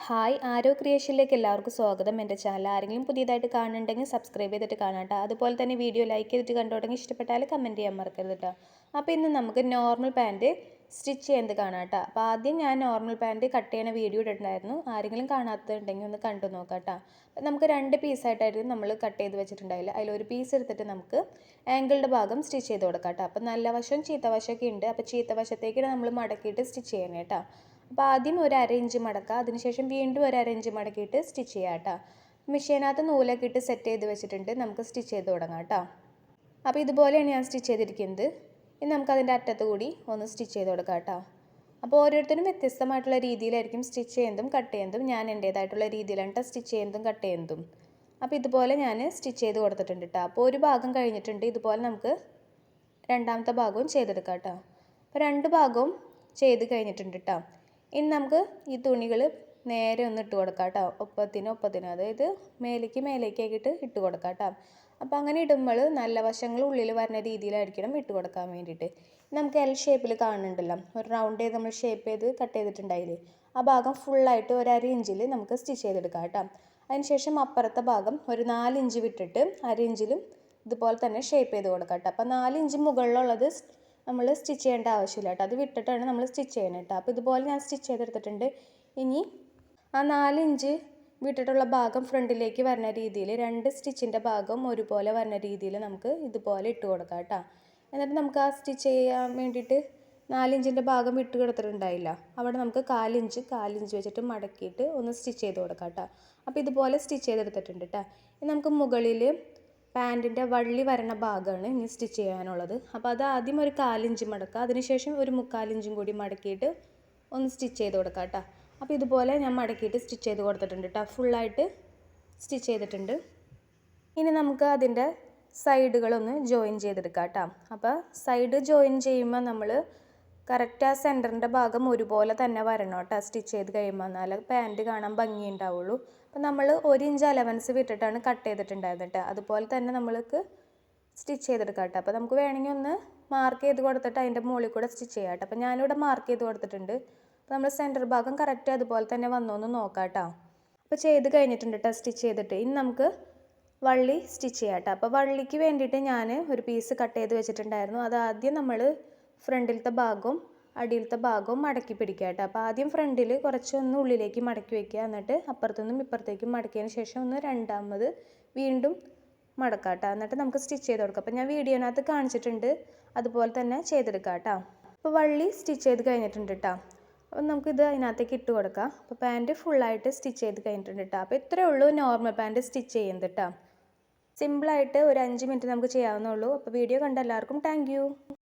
Hi ആരോ ക്രിയേഷനിലേക്ക് എല്ലാവർക്കും സ്വാഗതം. എൻ്റെ ചാനൽ ആരെങ്കിലും പുതിയതായിട്ട് കാണുന്നുണ്ടെങ്കിൽ സബ്സ്ക്രൈബ് ചെയ്തിട്ട് കാണാം കേട്ടോ. അതുപോലെ തന്നെ വീഡിയോ ലൈക്ക് ചെയ്തിട്ട് കണ്ടോടെങ്കിൽ ഇഷ്ടപ്പെട്ടാൽ കമൻറ്റ് ചെയ്യാൻ മറക്കരുത് കേട്ടോ. അപ്പോൾ ഇന്ന് നമുക്ക് നോർമൽ പാൻറ്റ് സ്റ്റിച്ച് ചെയ്യുന്നത് കാണാം കേട്ടോ. അപ്പോൾ ആദ്യം ഞാൻ നോർമൽ പാൻറ്റ് കട്ട് ചെയ്യണ വീഡിയോ ഇട്ടിട്ടുണ്ടായിരുന്നു. ആരെങ്കിലും കാണാത്തതുണ്ടെങ്കിൽ ഒന്ന് കണ്ടു നോക്കാം കേട്ടോ. നമുക്ക് 2 പീസായിട്ടായിരുന്നു നമ്മൾ കട്ട് ചെയ്ത് വെച്ചിട്ടുണ്ടായില്ല. അതിലൊരു പീസ് എടുത്തിട്ട് നമുക്ക് ആംഗിളുടെ ഭാഗം സ്റ്റിച്ച് ചെയ്ത് കൊടുക്കാം കേട്ടോ. അപ്പോൾ നല്ല വശവും ചീത്ത വശമൊക്കെ ഉണ്ട്. അപ്പോൾ ചീത്ത വശത്തേക്ക് നമ്മൾ മടക്കിയിട്ട് സ്റ്റിച്ച് ചെയ്യണം കേട്ടോ. അപ്പോൾ ആദ്യം ഒരു 1/2 ഇഞ്ച് മടക്കുക, അതിനുശേഷം വീണ്ടും ഒരു 1/2 ഇഞ്ച് മടക്കിയിട്ട് സ്റ്റിച്ച് ചെയ്യാം കേട്ടോ. മെഷീനകത്ത് നൂലൊക്കെ ഇട്ട് സെറ്റ് ചെയ്ത് വെച്ചിട്ടുണ്ട്. നമുക്ക് സ്റ്റിച്ച് ചെയ്ത് തുടങ്ങാം കേട്ടോ. അപ്പോൾ ഇതുപോലെയാണ് ഞാൻ സ്റ്റിച്ച് ചെയ്തിരിക്കുന്നത്. ഇനി നമുക്ക് അതിൻ്റെ അറ്റത്ത് കൂടി ഒന്ന് സ്റ്റിച്ച് ചെയ്ത് കൊടുക്കാം കേട്ടോ. അപ്പോൾ ഓരോരുത്തരും വ്യത്യസ്തമായിട്ടുള്ള രീതിയിലായിരിക്കും സ്റ്റിച്ച് ചെയ്യുന്നതും കട്ട് ചെയ്യുന്നതും. ഞാൻ എൻ്റേതായിട്ടുള്ള രീതിയിലാണ് സ്റ്റിച്ച് ചെയ്യുന്നതും കട്ട് ചെയ്യുന്നതും. അപ്പോൾ ഇതുപോലെ ഞാൻ സ്റ്റിച്ച് ചെയ്ത് കൊടുത്തിട്ടുണ്ട് കേട്ടോ. അപ്പോൾ ഒരു ഭാഗം കഴിഞ്ഞിട്ടുണ്ട്. ഇതുപോലെ നമുക്ക് രണ്ടാമത്തെ ഭാഗവും ചെയ്തെടുക്കാം കേട്ടോ. അപ്പോൾ 2 ഭാഗവും ചെയ്ത് കഴിഞ്ഞിട്ടുണ്ട് കേട്ടോ. ഇനി നമുക്ക് ഈ തുണികൾ നേരെ ഒന്ന് ഇട്ട് കൊടുക്കാം കേട്ടോ. ഒപ്പത്തിന് അതായത് മേലേക്കാക്കിയിട്ട് ഇട്ട് കൊടുക്കാം കേട്ടോ. അപ്പോൾ അങ്ങനെ ഇടുമ്പോൾ നല്ല വശങ്ങൾ ഉള്ളിൽ വരുന്ന രീതിയിലായിരിക്കണം ഇട്ട് കൊടുക്കാൻ വേണ്ടിയിട്ട്. നമുക്ക് എൽ ഷേപ്പിൽ കാണുന്നുണ്ടല്ലോ, ഒരു റൗണ്ട് ചെയ്ത് നമ്മൾ ഷേപ്പ് ചെയ്ത് കട്ട് ചെയ്തിട്ടുണ്ടായില്ലേ, ആ ഭാഗം ഫുള്ളായിട്ട് ഒരു 1/2 ഇഞ്ചിൽ നമുക്ക് സ്റ്റിച്ച് ചെയ്തെടുക്കാം കേട്ടോ. അതിനുശേഷം അപ്പുറത്തെ ഭാഗം ഒരു 4 ഇഞ്ച് വിട്ടിട്ട് 1/2 ഇഞ്ചിലും ഇതുപോലെ തന്നെ ഷേപ്പ് ചെയ്ത് കൊടുക്കാം കേട്ടോ. അപ്പോൾ 4 ഇഞ്ച് മുകളിലുള്ളത് നമ്മൾ സ്റ്റിച്ച് ചെയ്യേണ്ട ആവശ്യമില്ല കേട്ടോ. അത് വിട്ടിട്ടാണ് നമ്മൾ സ്റ്റിച്ച് ചെയ്യണം കേട്ടോ. അപ്പോൾ ഇതുപോലെ ഞാൻ സ്റ്റിച്ച് ചെയ്തെടുത്തിട്ടുണ്ട്. ഇനി ആ 4 ഇഞ്ച് വിട്ടിട്ടുള്ള ഭാഗം ഫ്രണ്ടിലേക്ക് വരുന്ന രീതിയിൽ 2 സ്റ്റിച്ചിൻ്റെ ഭാഗം ഒരുപോലെ വരുന്ന രീതിയിൽ നമുക്ക് ഇതുപോലെ ഇട്ട് കൊടുക്കാം കേട്ടോ. എന്നിട്ട് നമുക്ക് ആ സ്റ്റിച്ച് ചെയ്യാൻ വേണ്ടിയിട്ട് 4 ഇഞ്ചിൻ്റെ ഭാഗം വിട്ട് കിടത്തിട്ടുണ്ടായില്ല, അവിടെ നമുക്ക് 4 ഇഞ്ച് വെച്ചിട്ട് മടക്കിയിട്ട് ഒന്ന് സ്റ്റിച്ച് ചെയ്ത് കൊടുക്കാം കേട്ടോ. അപ്പോൾ ഇതുപോലെ സ്റ്റിച്ച് ചെയ്തെടുത്തിട്ടുണ്ട് കേട്ടോ. ഇനി നമുക്ക് മുകളിൽ പാൻറ്റിൻ്റെ വള്ളി വരണ ഭാഗമാണ് ഇനി സ്റ്റിച്ച് ചെയ്യാനുള്ളത്. അപ്പോൾ അത് ആദ്യം ഒരു 4 ഇഞ്ച് മടക്കുക, അതിനുശേഷം ഒരു 3/4 ഇഞ്ചും കൂടി മടക്കിയിട്ട് ഒന്ന് സ്റ്റിച്ച് ചെയ്ത് കൊടുക്കാം കേട്ടോ. അപ്പോൾ ഇതുപോലെ ഞാൻ മടക്കിയിട്ട് സ്റ്റിച്ച് ചെയ്ത് കൊടുത്തിട്ടുണ്ട് കേട്ടോ. ഫുള്ളായിട്ട് സ്റ്റിച്ച് ചെയ്തിട്ടുണ്ട്. ഇനി നമുക്ക് അതിൻ്റെ സൈഡുകളൊന്ന് ജോയിൻ ചെയ്തെടുക്കാം കേട്ടോ. അപ്പോൾ സൈഡ് ജോയിൻ ചെയ്യുമ്പോൾ നമ്മൾ കറക്റ്റ് ആ സെൻറ്ററിൻ്റെ ഭാഗം ഒരുപോലെ തന്നെ വരണം കേട്ടോ. സ്റ്റിച്ച് ചെയ്ത് കഴിയുമ്പോൾ എന്നാലേ പാൻറ്റ് കാണാൻ ഭംഗിയുണ്ടാവുള്ളൂ. അപ്പോൾ നമ്മൾ 1 ഇഞ്ച് അലവൻസ് വിട്ടിട്ടാണ് കട്ട് ചെയ്തിട്ടുണ്ടായിരുന്നത് കേട്ടോ. അതുപോലെ തന്നെ നമ്മൾക്ക് സ്റ്റിച്ച് ചെയ്തെടുക്കാം കേട്ടോ. അപ്പോൾ നമുക്ക് വേണമെങ്കിൽ ഒന്ന് മാർക്ക് ചെയ്ത് കൊടുത്തിട്ട് അതിൻ്റെ മുകളിൽ കൂടെ സ്റ്റിച്ച് ചെയ്യാം കേട്ടോ. അപ്പോൾ ഞാനിവിടെ മാർക്ക് ചെയ്ത് കൊടുത്തിട്ടുണ്ട്. അപ്പോൾ നമ്മൾ സെൻറ്റർ ഭാഗം കറക്റ്റ് അതുപോലെ തന്നെ വന്നോന്ന് നോക്കാം കേട്ടോ. അപ്പോൾ ചെയ്ത് കഴിഞ്ഞിട്ടുണ്ട് കേട്ടോ സ്റ്റിച്ച് ചെയ്തിട്ട്. ഇനി നമുക്ക് വള്ളി സ്റ്റിച്ച് ചെയ്യാം കേട്ടോ. അപ്പോൾ വള്ളിക്ക് വേണ്ടിയിട്ട് ഞാൻ ഒരു പീസ് കട്ട് ചെയ്ത് വെച്ചിട്ടുണ്ടായിരുന്നു. അത് ആദ്യം നമ്മൾ ഫ്രണ്ടിലത്തെ ഭാഗവും അടിയിലത്തെ ഭാഗവും മടക്കി പിടിക്കുക കേട്ടോ. അപ്പോൾ ആദ്യം ഫ്രണ്ടിൽ കുറച്ചൊന്ന് ഉള്ളിലേക്ക് മടക്കി വയ്ക്കുക, എന്നിട്ട് അപ്പുറത്തുനിന്നും ഇപ്പുറത്തേക്കും മടക്കിയതിന് ശേഷം ഒന്ന് രണ്ടാമത് വീണ്ടും മടക്കാം കേട്ടോ. എന്നിട്ട് നമുക്ക് സ്റ്റിച്ച് ചെയ്ത് കൊടുക്കാം. അപ്പോൾ ഞാൻ വീഡിയോനകത്ത് കാണിച്ചിട്ടുണ്ട്, അതുപോലെ തന്നെ ചെയ്തെടുക്കാം കേട്ടോ. അപ്പോൾ വള്ളി സ്റ്റിച്ച് ചെയ്ത് കഴിഞ്ഞിട്ടുണ്ട് കേട്ടോ. അപ്പോൾ നമുക്കിത് അതിനകത്തേക്ക് ഇട്ട് കൊടുക്കാം. അപ്പോൾ പാൻറ്റ് ഫുള്ളായിട്ട് സ്റ്റിച്ച് ചെയ്ത് കഴിഞ്ഞിട്ടുണ്ട് കേട്ടോ. അപ്പോൾ ഇത്രയേ ഉള്ളൂ നോർമൽ പാൻറ്റ് സ്റ്റിച്ച് ചെയ്യുന്നത് കേട്ടോ. സിമ്പിളായിട്ട് ഒരു 5 മിനിറ്റ് നമുക്ക് ചെയ്യാവുന്നുള്ളൂ. അപ്പോൾ വീഡിയോ കണ്ട എല്ലാവർക്കും താങ്ക് യു.